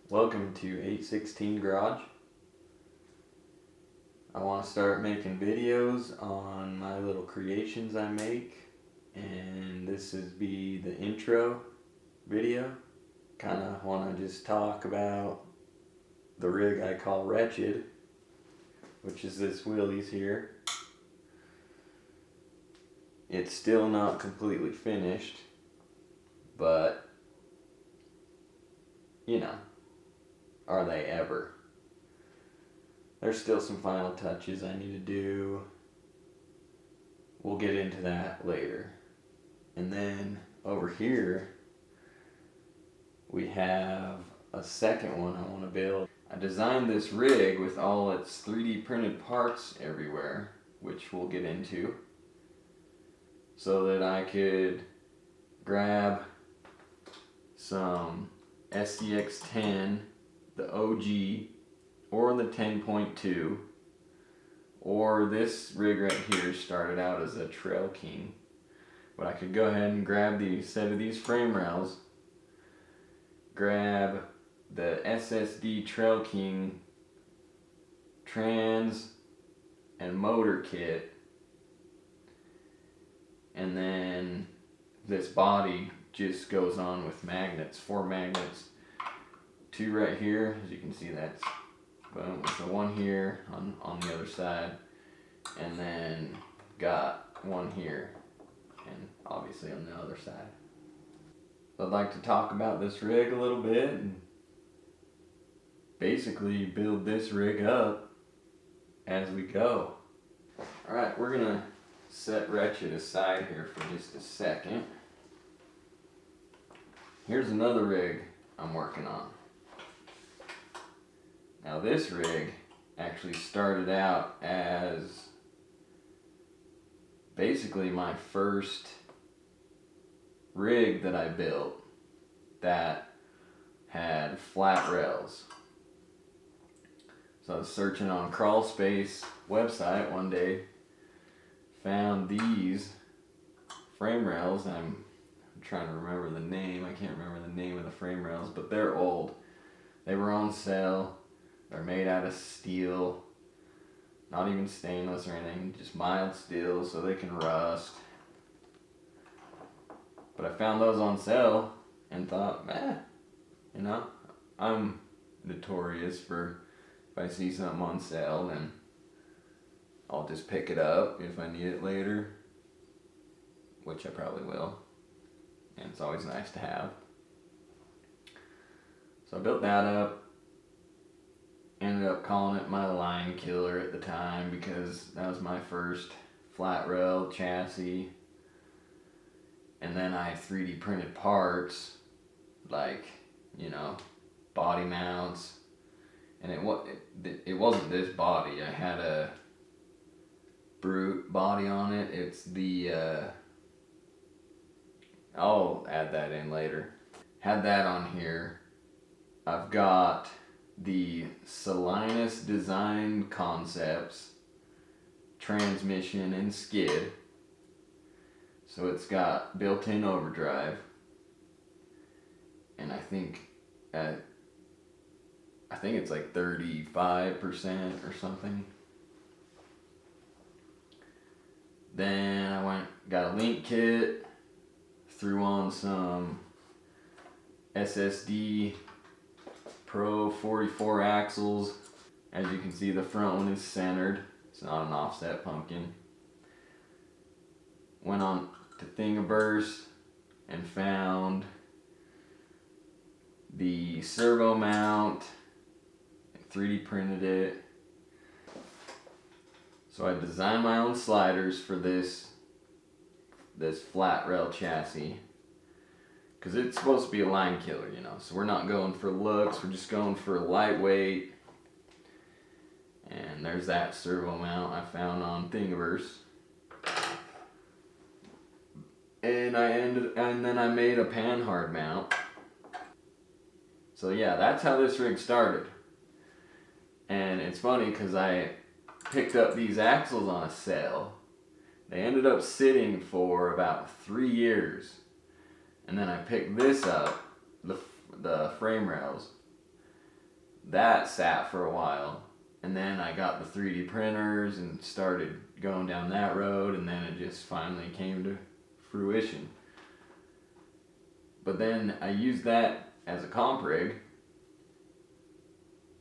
Welcome to 816 Garage. I want to start making videos on my little creations I make, and this is be the intro video. Kind of want to just talk about the rig I call Wretched, which is this Willys here. It's still not completely finished, but you know, are they ever? There's still some final touches I need to do. We'll get into that later. And then over here, we have a second one I want to build. I designed this rig with all its 3D printed parts everywhere, which we'll get into, so that I could grab some SCX10, the OG, or the 10.2, or this rig right here started out as a Trail King. But I could go ahead and grab the set of these frame rails, grab the SSD Trail King trans and motor kit, and then this body just goes on with magnets, 4 magnets, 2 right here, as you can see that's boom, so 1 here on the other side, and then got 1 here, and obviously on the other side. I'd like to talk about this rig a little bit and basically build this rig up as we go. Alright, we're gonna set Wretched aside here for just a second. Here's another rig I'm working on. Now this rig actually started out as basically my first rig that I built that had flat rails. So I was searching on Crawlspace website one day, found these frame rails. I'm trying to remember the name. I can't remember the name of the frame rails, but they're old. They were on sale. They're made out of steel, not even stainless or anything, just mild steel so they can rust. But I found those on sale and thought, you know, I'm notorious for, if I see something on sale, then I'll just pick it up if I need it later, which I probably will, and it's always nice to have. So I built that up. Ended up calling it my Line Killer at the time because that was my first flat rail chassis. And then I 3D printed parts, like, you know, body mounts. And it wasn't this body. I had a Brute body on it. It's the, I'll add that in later. Had that on here. I've got the Solinus Design Concepts transmission and skid. So it's got built-in overdrive, and I think it's like 35% or something. Then I got a link kit, threw on some SSD Pro 44 axles. As you can see, the front one is centered. It's not an offset pumpkin. Went on to Thingiverse and found the servo mount, 3D printed it. So I designed my own sliders for this flat rail chassis, because it's supposed to be a line killer, you know. So we're not going for looks, we're just going for lightweight. And there's that servo mount I found on Thingiverse. And then I made a panhard mount. So yeah, that's how this rig started. And it's funny because I picked up these axles on a sale. They ended up sitting for about 3 years. And then I picked this up, the frame rails, that sat for a while. And then I got the 3D printers and started going down that road, and then it just finally came to fruition. But then I used that as a comp rig,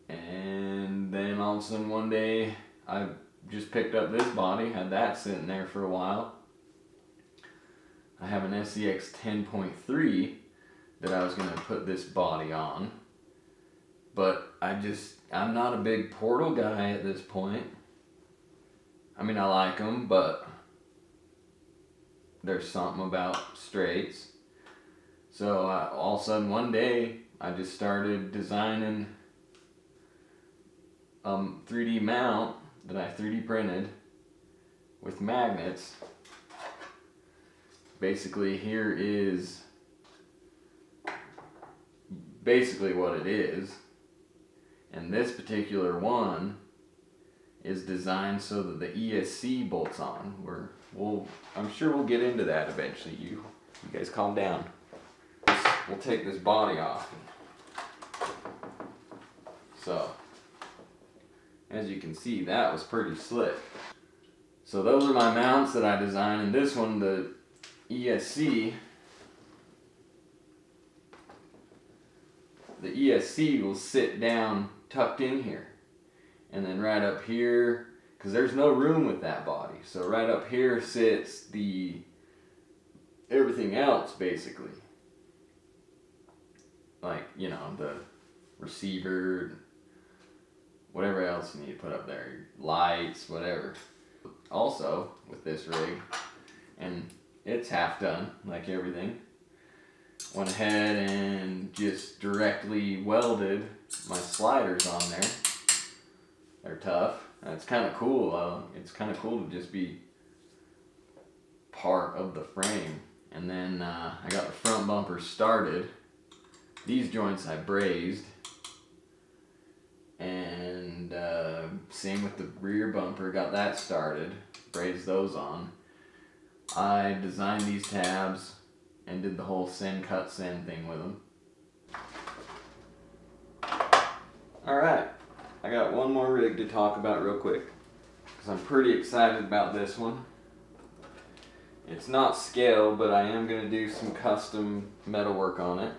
and then all of a sudden one day I just picked up this body, had that sitting there for a while. I have an SCX 10.3 that I was going to put this body on, but I'm not a big Portal guy at this point. I mean, I like them, but there's something about straights. So all of a sudden one day I just started designing a 3D mount that I 3D printed with magnets. Basically, here is basically what it is. And this particular one is designed so that the ESC bolts on. I'm sure we'll get into that eventually. You guys calm down. We'll take this body off. So, as you can see, that was pretty slick. So those are my mounts that I designed, and this one, the ESC, will sit down tucked in here. And then right up here, because there's no room with that body, so right up here sits the everything else basically. Like, you know, the receiver, whatever else you need to put up there, lights, whatever. Also, with this rig, and it's half done, like everything, went ahead and just directly welded my sliders on there. They're tough. And it's kind of cool. It's kind of cool to just be part of the frame. And then I got the front bumper started. These joints I brazed. And same with the rear bumper. Got that started. Brazed those on. I designed these tabs and did the whole send, cut, send thing with them. Alright. I got one more rig to talk about real quick, because I'm pretty excited about this one. It's not scale, but I am going to do some custom metal work on it.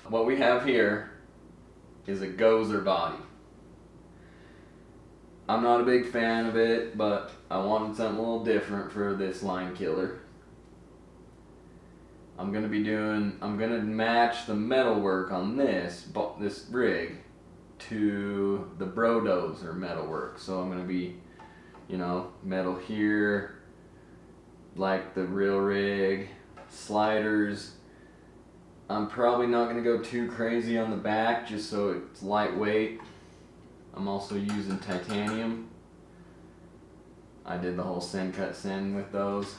What we have here is a Gozer body. I'm not a big fan of it, but I wanted something a little different for this line killer. I'm going to match the metal work on this rig to the Brodozer metalwork. So I'm going to be, metal here, like the real rig, sliders. I'm probably not going to go too crazy on the back, just so it's lightweight. I'm also using titanium. I did the whole send, cut, send with those.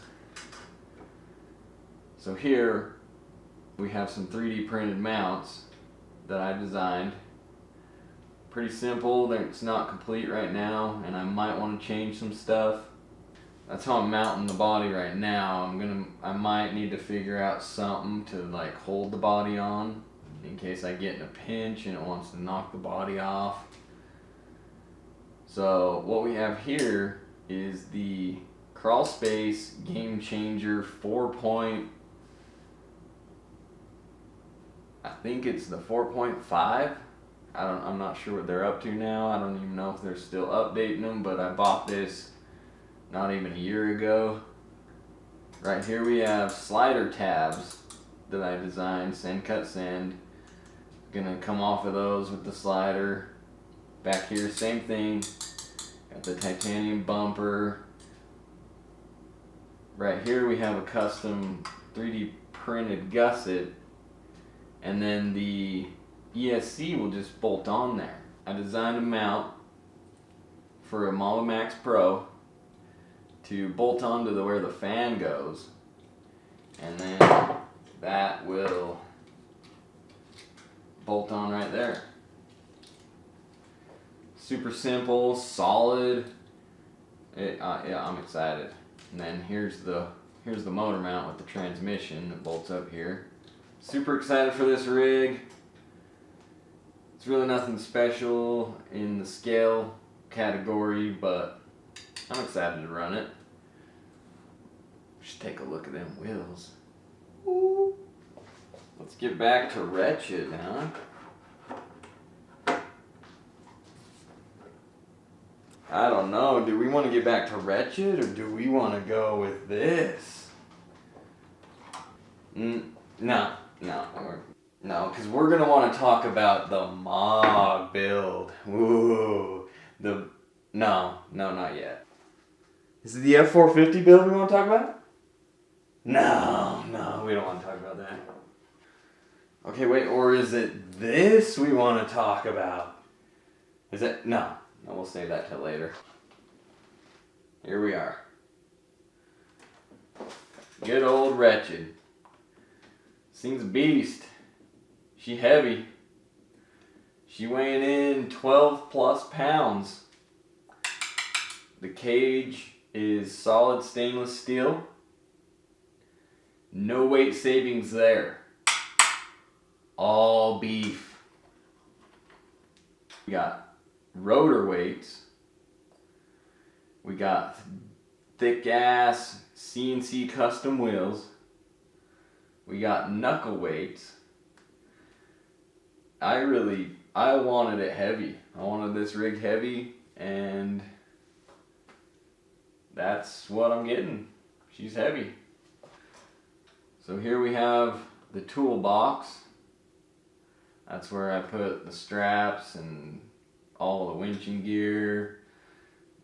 So here we have some 3D printed mounts that I designed. Pretty simple. It's not complete right now, and I might want to change some stuff. That's how I'm mounting the body right now. I might need to figure out something to like hold the body on in case I get in a pinch and it wants to knock the body off. So what we have here is the Crawl Space Game Changer 4. I think it's the 4.5. I'm not sure what they're up to now. I don't even know if they're still updating them, but I bought this not even a year ago. Right here we have slider tabs that I designed, send, cut, send. Gonna come off of those with the slider. Back here, same thing. Got the titanium bumper. Right here we have a custom 3D printed gusset, and then the ESC will just bolt on there. I designed a mount for a Max Pro to bolt onto where the fan goes, and then that will bolt on right there. Super simple, solid. Yeah, I'm excited. And then here's the motor mount with the transmission that bolts up here. Super excited for this rig. It's really nothing special in the scale category, but I'm excited to run it. Just take a look at them wheels. Ooh. Let's get back to Wretched now. I don't know. Do we want to get back to Wretched or do we want to go with this? No, because we're going to want to talk about the Mog build. Ooh. No, not yet. Is it the F450 build we want to talk about? No, we don't want to talk about that. Okay, wait, or is it this we want to talk about? Is it? No, we'll save that till later. Here we are. Good old Wretched. This thing's a beast. She heavy. She weighing in 12 plus pounds. The cage is solid stainless steel. No weight savings there. All beef. We got rotor weights. We got thick ass CNC custom wheels. We got knuckle weights. I wanted it heavy. I wanted this rig heavy, and that's what I'm getting. She's heavy. So here we have the toolbox. That's where I put the straps and all the winching gear,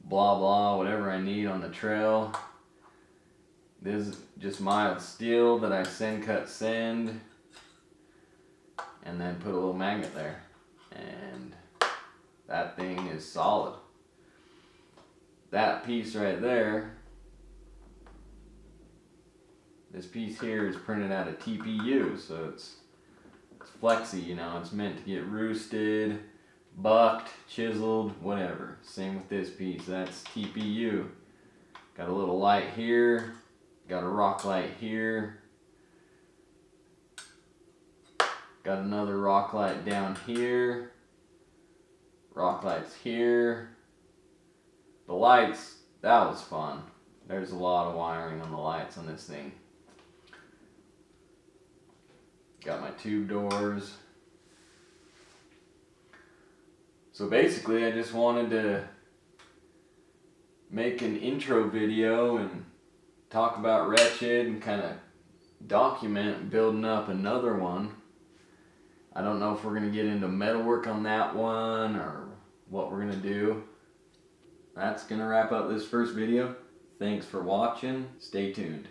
blah blah, whatever I need on the trail. This is just mild steel that I send, and then put a little magnet there. And that thing is solid. That piece right there, this piece here is printed out of TPU, so it's flexy, you know, it's meant to get roosted, bucked, chiseled, whatever. Same with this piece, that's TPU. Got a little light here, got a rock light here, got another rock light down here, rock lights here. The lights, that was fun. There's a lot of wiring on the lights on this thing. Got my tube doors. So basically I just wanted to make an intro video and talk about Wretched and kind of document building up another one. I don't know if we're going to get into metalwork on that one or what we're going to do. That's going to wrap up this first video. Thanks for watching. Stay tuned.